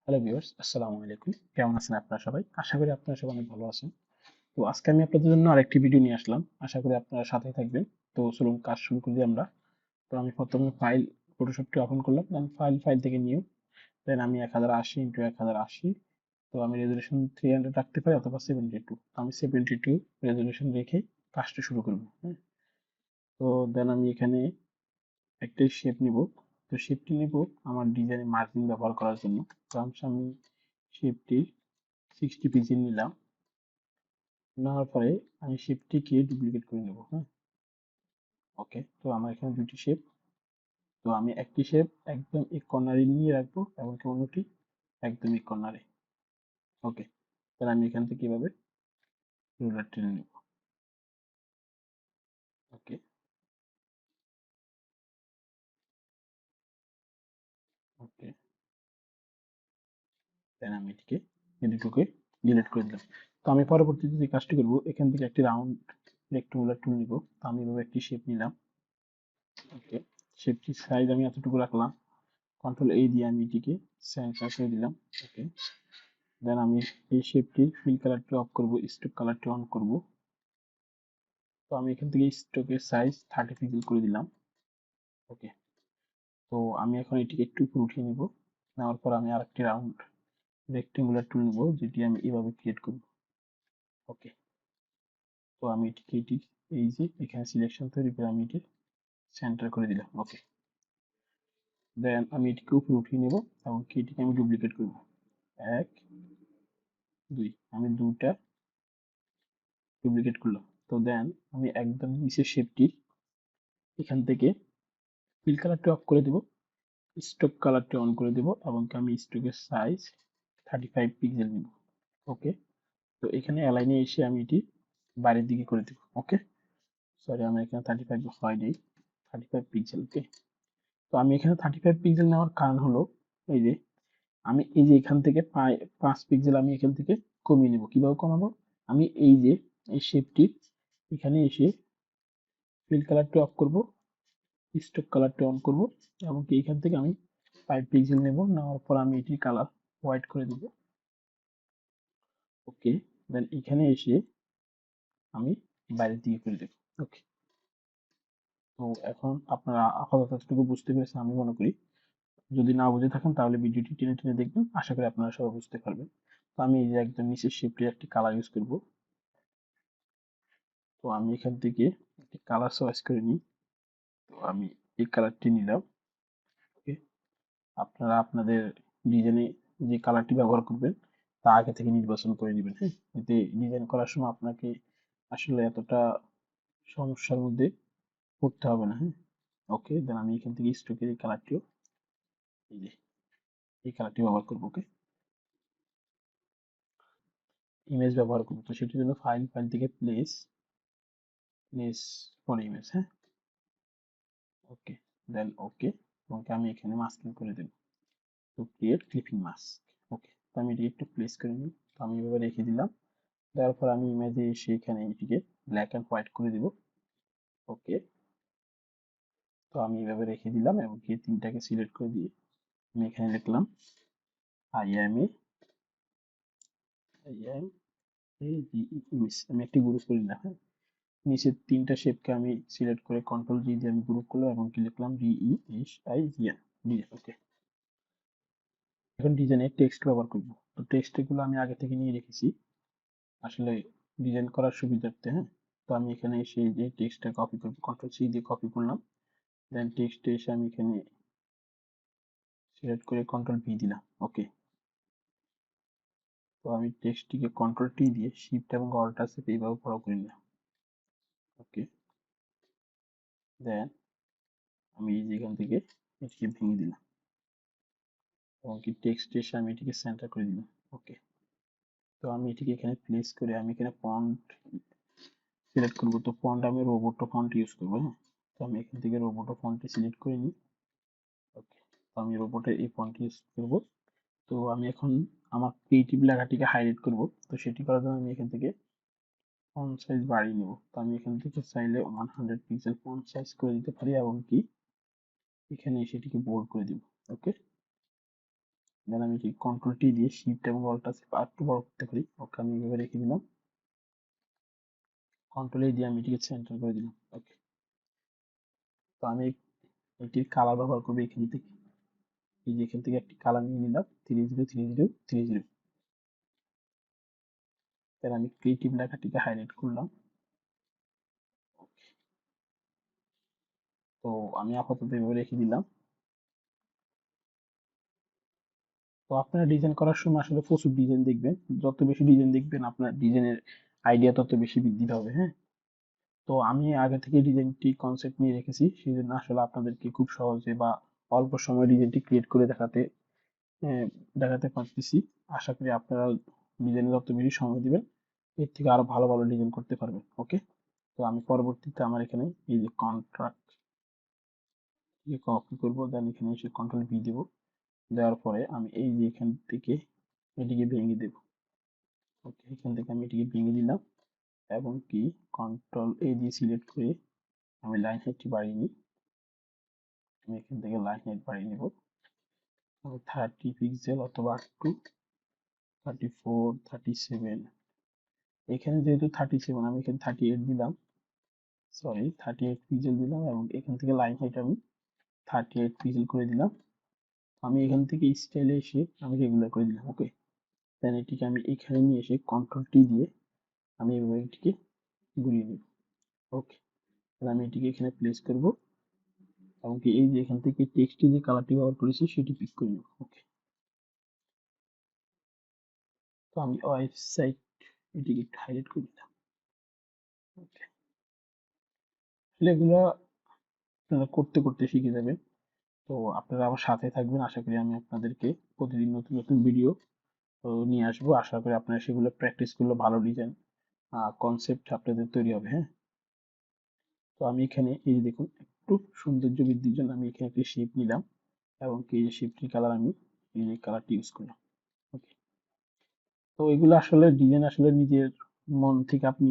Hello viewers, আসসালামু আলাইকুম। কেমন আছেন আপনারা সবাই? আশা করি আপনারা সবাই অনেক ভালো আছেন। তো আজকে আমি আপনাদের জন্য আরেকটি ভিডিও নিয়ে আসলাম। আশা করি আপনারা সাথেই থাকবেন। তো চলুন কাজ শুরু করি আমরা। তো আমি প্রথমে ফাইল ফটোশপটি ওপেন করলাম। দেন ফাইল থেকে নিউ। দেন আমি 1080 ইন্টু 1080। তো আমি রেজোলিউশন 300 রাখতে পারি অথবা 72। তো আমি 72 রেজোলিউশন রেখে কাজটা শুরু করব। হ্যাঁ? তো দেন আমি এখানে একটা শেপ নিব। তো শেপটি নিব আমার ডিজাইনে মার্জিন ব্যবহার করার জন্য। তো আমি শেপটি 60 পিক্সেল নিলাম। নেওয়ার পরে আমি শেপটিকে ডুপ্লিকেট করে নেব। হ্যাঁ, ওকে। তো আমার এখানে দুটি শেপ। তো আমি একটি শেপ একদম এই কর্নারে নিয়ে রাখবো এবং অন্যটি একদম এই কর্নারে। ওকে, তাহলে আমি এখান থেকে এভাবে রুলার টেনে নেব। ওকে, ওকে। দেন আমি এটিকে এদিকে ডিলিট করে দিলাম। তো আমি পরবর্তীতে যে কাজটি করব, এখান থেকে একটি রাউন্ড রেক্ট্যাঙ্গুলার টুল নিব। তো আমি এভাবে একটি শেপ নিলাম। ওকে, শেপটির সাইজ আমি এতটুকু রাখলাম। কন্ট্রোল A দিয়ে আমি এটিকে সেন্টার করে দিলাম। ওকে, দেন আমি এই শেপটির ফিল কালারটি অফ করব, স্ট্রোক কালারটি অন করব। তো আমি এখান থেকে স্ট্রোকের সাইজ 30 পিক্সেল করে দিলাম। ওকে, তো আমি এখন এটিকে একটু উপরে উঠিয়ে নিব। নেওয়ার পর আমি আরেকটি রাউন্ড রেক্টেঙ্গুলার টুল নিব, যেটি আমি এভাবে ক্রিয়েট করব। ওকে, তো আমি এই যে এখানে সিলেকশন তৈরি করে আমি এটি সেন্টার করে দিলাম। ওকে, দেন আমি এটিকে উপরে উঠিয়ে নেব এবং এটিকে আমি ডুপ্লিকেট করব। 1 2, আমি দুটা ডুপ্লিকেট করলাম। তো দেন আমি একদম নিচের শেপটির এখান থেকে ফিল কালারটি অফ করে দেব, স্ট্রোক কালারটি অন করে দেব এবং আমি স্ট্রোকের সাইজ 35 পিক্সেল নিব। ওকে, তো এখানে অ্যালাইনে এসে আমি এটি বাইরের দিকে করে দেব। ওকে, সরি, আমার এখানে 35 হয়নি, 35 পিক্সেল। ওকে, তো আমি এখানে 35 পিক্সেল নেওয়ার কারণ হলো এই যে আমি এই যে এখান থেকে 5 পিক্সেল আমি এখান থেকে কমিয়ে নেব। কিভাবে কমাবো? আমি এই যে এই শেপটি এখানে এসে ফিল কালারটি অফ করব, স্ট্রোক কালারটি অন করব এবং এইখান থেকে আমি 5 পিক্সেল নেব। নেওয়ার পর আমি এটির কালার হোয়াইট করে দেব। ওকে, দেন এখানে এসে আমি বাইরের দিকে করে দেব। ওকে, তো এখন আপনারা আপাতত এতটুকু বুঝতে পেরেছেন আমি মনে করি। যদি না বুঝে থাকেন তাহলে ভিডিওটি টেনে টেনে দেখবেন, আশা করি আপনারা সবাই বুঝতে পারবেন। তো আমি এই যে একদম নিচের শেপটি একটি কালার ইউজ করব। তো আমি এখান থেকে একটি কালার চয়েস করে নিই। তো আমি এই কালারটি নিলাম। ওকে, আপনারা আপনাদের ডিজাইনে যে কালারটি ব্যবহার করবেন তা আগে থেকে নির্বাচন করে নেবেন। হ্যাঁ, এতে ডিজাইন করার সময় আপনাকে আসলে এতটা সমস্যার মধ্যে পড়তে হবে না। হ্যাঁ, ওকে, দেন আমি এখান থেকে স্ট্রোকের এই কালারটিও এই যে এই কালারটি ব্যবহার করবো। ওকে, ইমেজ ব্যবহার করবো। তো সেটির জন্য ফাইল থেকে প্লেস ফর ইমেজ। হ্যাঁ, ওকে, দেন ওকে, এবং আমি এখানে মাস্কিং করে দেব। তো ক্রিয়েট ক্লিপিং মাস্ক। ওকে, তো আমি এটি একটু প্লেস করে নিই। তো আমি এভাবে রেখে দিলাম। দেওয়ার পর আমি ইমেজে এসে এখানে এটিকে ব্ল্যাক অ্যান্ড হোয়াইট করে দিব। ওকে, তো আমি এভাবে রেখে দিলাম এবং তিনটাকে সিলেক্ট করে দিয়ে আমি এখানে লিখলাম I M A I M A G image. আমি একটি গ্রুপ করে নিলাম। হ্যাঁ, নিচের তিনটা শেপকে আমি সিলেক্ট করে কন্ট্রোল জি দিয়ে আমি গ্রুপ করলাম এবং কি লিখলাম DESIGN ডিজাইন। ওকে, এখন ডিজাইনের টেক্সট ব্যবহার করব। তো টেক্সট গুলো আমি আগে থেকে নিয়ে রেখেছি আসলে ডিজাইন করার সুবিধার্থে। হ্যাঁ, তো আমি এখানে এসে যে টেক্সটটা কপি করব, কন্ট্রোল সি দিয়ে কপি করলাম। দেন টেক্সটে এসে আমি এখানে সিলেক্ট করে কন্ট্রোল ভি দিলাম। ওকে, তো আমি টেক্সটটিকে কন্ট্রোল টি দিয়ে শিফট এবং অল্টার চেপে এইভাবে বড় করে নিলাম। ওকে, দেন আমি এই যে এখান থেকে এটিকে ভেঙে দিলাম এবং কি টেক্সট এসে আমি এটিকে সেন্টার করে দিলাম। ওকে, তো আমি এটিকে এখানে প্লেস করে আমি এখানে ফন্ট সিলেক্ট করব। তো ফন্ট আমি রোবোটো ফন্ট ইউজ করবো। হ্যাঁ, তো আমি এখান থেকে রোবোটো ফন্টটি সিলেক্ট করে নিই। ওকে, তো আমি রোবোটের এই ফন্ট ইউজ করব। তো আমি এখন আমার ক্রিয়েটিভ লেখাটিকে হাইলাইট করব। তো সেটি করার জন্য আমি এখান থেকে ফন্ট সাইজ বাড়িয়ে নেব। তো আমি এখান থেকে চাইলে 100 পিক্সেল ফন্ট সাইজ করে দিতে পারি এবং কি এখানে সেটিকে বোল্ড করে দিব। ওকে, দেন আমি কি কন্ট্রোল টি দিয়ে শিফট এবং অল্টার চেপে আর একটু বড় করতে পারি। ওকে, আমি এইভাবে রেখে দিলাম। কন্ট্রোল এ দিয়ে আমি এটিকে সেন্টার করে দিলাম। ওকে, তো আমি এটির কালার ব্যবহার করবো এখান থেকে। এই যে এখান থেকে একটি কালার নিয়ে নিলাম 30 30 30। তাহলে আমি ক্রিয়েটিভ লেখাটিকে হাইলাইট করলাম। তো আমি আপাতত এভাবে রেখে দিলাম। তো আপনারা ডিজাইন করার সময় আসলে প্রচুর ডিজাইন দেখবেন, যত বেশি ডিজাইন দেখবেন আপনার ডিজাইনের আইডিয়া তত বেশি বৃদ্ধি পাবে। হ্যাঁ, তো আমি আগে থেকে ডিজাইনটি কনসেপ্ট নিয়ে রেখেছি, সেই জন্য আসলে আপনাদেরকে খুব সহজে বা অল্প সময়ে ডিজাইনটি ক্রিয়েট করে দেখাতে পারতেছি। আশা করি আপনারা ডিজাইনে যত বেশি সময় দিবেন এর থেকে আরো ভালো ভালো ডিজাইন করতে পারবেন। ওকে, তো আমি পরবর্তীতে আমার এখানে এই যে কন্ট্রাক্ট কপি করবো, দেন এখানে এসে কন্ট্রোল ভি দেবো। দেওয়ার পরে আমি এই যে এখান থেকে এটিকে ভেঙে দেব। ওকে, এখান থেকে আমি এটিকে ভেঙে দিলাম এবং কি কন্ট্রোল এ দিয়ে সিলেক্ট করে আমি লাইন হাইটটি বাড়িয়ে নিই। আমি এখান থেকে লাইন হাইট বাড়িয়ে নেব। আমি 30 পিক্সেল অথবা একটু 34 37। এখানে যেহেতু 37 আমি এখানে 38 দিলাম, সরি 38 পিক্সেল দিলাম এবং এখান থেকে লাইন হাইট আমি 38 পিক্সেল করে দিলাম। আমি এখান থেকে স্টাইলে এসে আমি রেগুলার করে দিলাম। ওকে, দেন এটিকে আমি এখানে নিয়ে এসে কন্ট্রোল টি দিয়ে আমি এভাবে এটিকে ঘুরিয়ে নিব। ওকে, তাহলে আমি এটিকে এখানে প্লেস করব এবং কি এই যে এখান থেকে টেক্সটে যে কালারটি ব্যবহার করেছি সেটি পিক করে নেব। ওকে, তো আমি ওয়েবসাইট এটিকে একটু হাইলাইট করে দিলাম। ওকে, তাহলে এগুলো আপনারা করতে করতে শিখে যাবেন। তো আপনারা আমার সাথে থাকবেন, আশা করি আমি আপনাদেরকে প্রতিদিন নতুন নতুন ভিডিও নিয়ে আসবো। আশা করি আপনারা সেগুলো প্র্যাকটিস করলে ভালো ডিজাইন কনসেপ্ট আপনাদের তৈরি হবে। হ্যাঁ, তো আমি এখানে এই যে দেখুন একটু সৌন্দর্য বৃদ্ধির জন্য আমি এখানে একটি শেপ নিলাম এবং এই যে শেপটির কালার আমি এই যে কালারটি ইউজ করলাম। ওকে, তো এগুলো আসলে ডিজাইন আসলে নিজের মন থেকে আপনি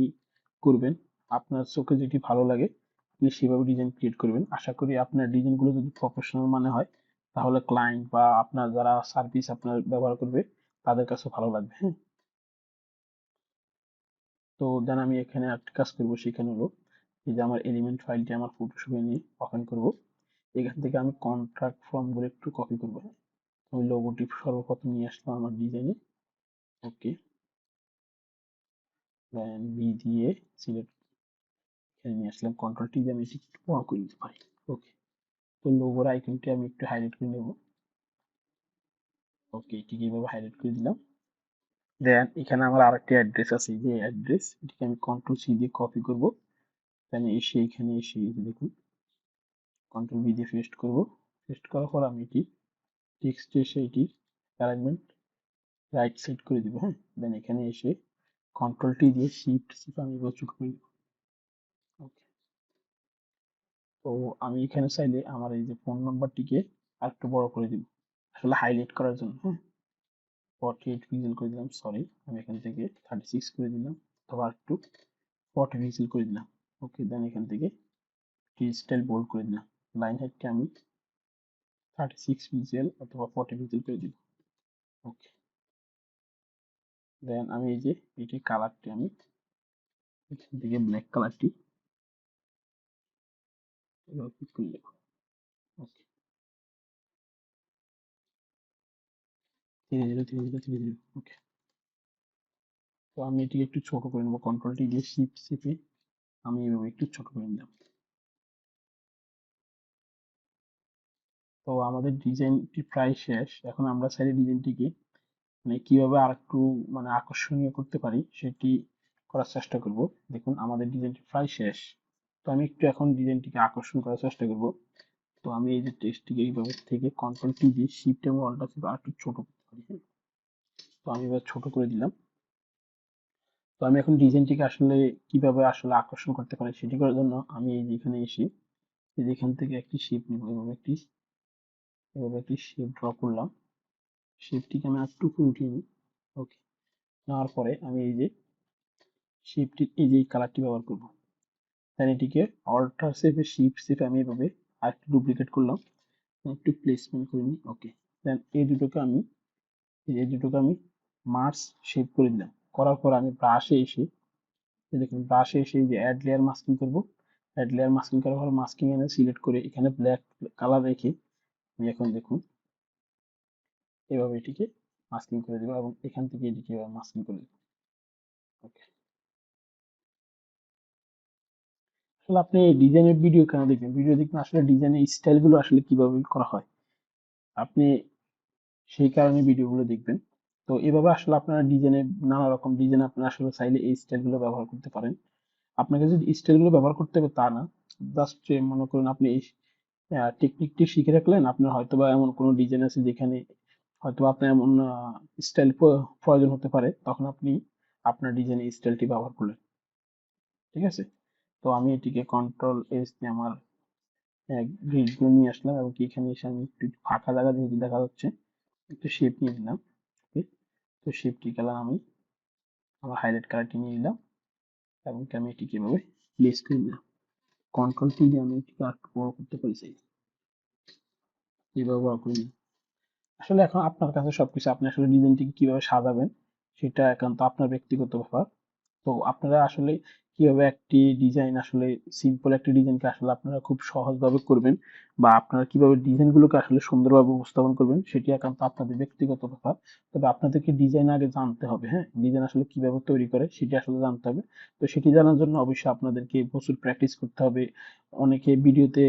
করবেন, আপনার চোখে যেটি ভালো লাগে আপনি সেভাবে ডিজাইন ক্রিয়েট করবেন। আশা করি আপনার ডিজাইনগুলো যদি প্রফেশনাল মানে হয় তাহলে ক্লায়েন্ট বা আপনার যারা সার্ভিস আপনার ব্যবহার করবে তাদের কাছে ভালো লাগবে। হ্যাঁ, তো দেন আমি এখানে একটা কাজ করবো, সেখানে হলো এই যে আমার এলিমেন্ট ফাইলটি আমার ফটোশপে নিয়ে ওপেন করব। এখান থেকে আমি কন্ট্রাক্ট ফর্ম বলে একটু কপি করবো। আমি লোগোটি সর্বপ্রথম নিয়ে আসলাম আমার ডিজাইনে। ওকে, দেন বি দিয়ে সিলেক্ট এখানে নিয়ে আসলাম, কন্ট্রোল টি দিয়ে আমি এটি একটু বড় করে নিতে পারি। ওকে, তো লোগোর আইকনটি আমি একটু হাইলাইট করে নেব। ওকে, এটিকে এইভাবে হাইলাইট করে দিলাম। দেন এখানে আমার আরেকটি অ্যাড্রেস আছে, এই যে অ্যাড্রেস এটিকে আমি কন্ট্রোল সি দিয়ে কপি করব। দেন এসে এখানে এসে এই যে দেখুন কন্ট্রোল ভি দিয়ে পেস্ট করব। পেস্ট করার পর আমি এটি টেক্সট এসে এটি অ্যালাইনমেন্ট রাইট সাইড করে দিব। হ্যাঁ, দেন এখানে এসে কন্ট্রোল টি দিয়ে শিফট চিপে আমি এবার ছোট করে দিব। ওকে, তো আমি এখানে চাইলে আমার এই যে ফোন নাম্বারটিকে আরেকটু বড় করে দিব আসলে হাইলাইট করার জন্য। হ্যাঁ, 48 পিক্সেল করে দিলাম, সরি আমি এখান থেকে 36 করে দিলাম অথবা একটু 40 পিক্সেল করে দিলাম। ওকে, দেন এখান থেকে স্টাইল বোল্ড করে দিলাম। লাইন হাইটকে আমি 36 পিক্সেল অথবা 40 পিক্সেল করে দিব। ওকে, দেন আমি এই যে এটি কালারটি আমি এখান থেকে ব্ল্যাক কালারটি এভাবে পিক করে দেবো। ওকে, 30 30 30 30। ওকে, তো আমি এটিকে একটু ছোট করে নেবো, কন্ট্রোল টি দিয়ে শিফট চেপে আমি এভাবে একটু ছোট করে নিলাম। তো আমাদের ডিজাইনটি প্রায় শেষ, এখন আমরা চাইলে ডিজাইনটিকে মানে কিভাবে আরেকটু মানে আকর্ষণীয় করতে পারি সেটি করার চেষ্টা করব। দেখুন আমাদের ডিজাইনটি প্রায় শেষ, তো আমি একটু এখন ডিজাইনটিকে আকর্ষণ করার চেষ্টা করব। তো আমি এই যে টেক্সটটিকে এইভাবে থেকে কন্ট্রোল টি দিয়ে শিফট এবং অল্টার চেপে আরেকটু ছোট করতে পারি। হ্যাঁ, তো আমি এবার ছোট করে দিলাম। তো আমি এখন ডিজাইনটিকে আসলে কিভাবে আসলে আকর্ষণ করতে পারি সেটি করার জন্য আমি এই যে এখানে এসে এই যে এখান থেকে একটি শেপ নিব, এভাবে একটি শেপ ড্র করলাম। শেপটিকে আমি একটু উপরে উঠিয়ে নিই। ওকে, নেওয়ার পরে আমি এই যে শেপটির এই যে কালারটি ব্যবহার করব। দেন এটিকে অল্টার চেপে শিফট চেপে আমি এভাবে আরেকটু ডুপ্লিকেট করলাম, একটু প্লেসমেন্ট করে নিই। ওকে, দেন এই দুটোকে আমি এই দুটোকে আমি মার্জ শেপ করে দিলাম। করার পর আমি ব্রাশে এসে, এই দেখুন ব্রাশে এসে এই যে অ্যাড লেয়ার মাস্কিং করব। অ্যাড লেয়ার মাস্কিং করার পর মাস্কিং এনে সিলেক্ট করে এখানে ব্ল্যাক কালার রেখে আমি এখন দেখুন এভাবে এটিকে মাস্কিং করে দেবো এবং এখান থেকে এটিকে এভাবে মাস্কিং করে দেবো। ওকে, আসলে আপনি ডিজাইনের ভিডিও কেন দেখবেন? ভিডিও দেখবেন আসলে ডিজাইনের স্টাইলগুলো আসলে কিভাবে করা হয়, আপনি সেই কারণে ভিডিওগুলো দেখবেন। তো এভাবে আসলে আপনারা ডিজাইনের নানা রকম ডিজাইন আপনারা আসলে চাইলে এই স্টাইলগুলো ব্যবহার করতে পারেন। আপনাকে যদি স্টাইলগুলো ব্যবহার করতে হবে তা না, জাস্ট মনে করুন আপনি এই টেকনিকটি শিখে রাখলেন, আপনার হয়তোবা এমন কোনো ডিজাইন আছে যেখানে হয়তোবা আপনার এমন স্টাইল প্রয়োজন হতে পারে, তখন আপনি আপনার ডিজাইনের স্টাইলটি ব্যবহার করলেন। ঠিক আছে? তো আমি এটিকে কন্ট্রোল এস দিয়ে আমার গ্রিডগুলো নিয়ে আসলাম এবং কি এখানে এসে আমি একটু ফাঁকা জায়গা যেহেতু দেখা যাচ্ছে একটু শেপ নিয়ে নিলাম। ওকে, তো শেপটি কালার আমি আমার হাইলাইট কালারটি নিয়ে নিলাম এবং কি আমি এটিকে এভাবে প্লেস করে দিলাম। কন্ট্রোল টি দিয়ে আমি এটিকে আর একটু বড় করতে পারি চাই, এইভাবে বড় করে নিই। আসলে এখন আপনার কাছে সবকিছু, আপনি আসলে ডিজাইনটিকে কিভাবে সাজাবেন সেটা একান্ত আপনার ব্যক্তিগত ব্যাপার। তো আপনারা আসলে কিভাবে একটি ডিজাইন আসলে সিম্পল একটি ডিজাইনকে আসলে আপনারা খুব সহজভাবে করবেন বা আপনারা কিভাবে ডিজাইনগুলোকে আসলে সুন্দরভাবে উপস্থাপন করবেন সেটি একান্ত আপনাদের ব্যক্তিগত ব্যাপার। তবে আপনাদেরকে ডিজাইন আগে জানতে হবে, হ্যাঁ, ডিজাইন আসলে কিভাবে তৈরি করে সেটি আসলে জানতে হবে। তো সেটি জানার জন্য অবশ্যই আপনাদেরকে প্রচুর প্র্যাকটিস করতে হবে। অনেকে ভিডিওতে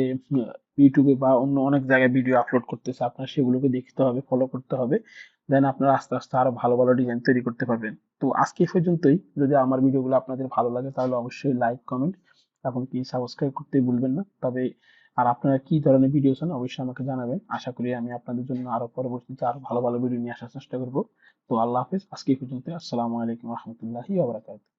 ইউটিউবে বা অন্য অনেক জায়গায় ভিডিও আপলোড করতেছে, আপনার সেগুলোকে দেখতে হবে, ফলো করতে হবে। দেন আপনারা আস্তে আস্তে আরো ভালো ভালো ডিজাইন তৈরি করতে পারবেন। তো আজকে এই পর্যন্তই। যদি আমার ভিডিওগুলো আপনাদের ভালো লাগে তাহলে অবশ্যই লাইক, কমেন্ট এবং কি সাবস্ক্রাইব করতে ভুলবেন না। তবে আর আপনারা কি ধরনের ভিডিও চান অবশ্যই আমাকে জানাবেন। আশা করি আমি আপনাদের জন্য আরো পরবর্তীতে আরো ভালো ভালো ভিডিও নিয়ে আসার চেষ্টা করব। তো আল্লাহ হাফেজ, আজকে এই পর্যন্ত। আসসালামু আলাইকুম রহমতুল্লাহি ওয়া বারাকাতুহু।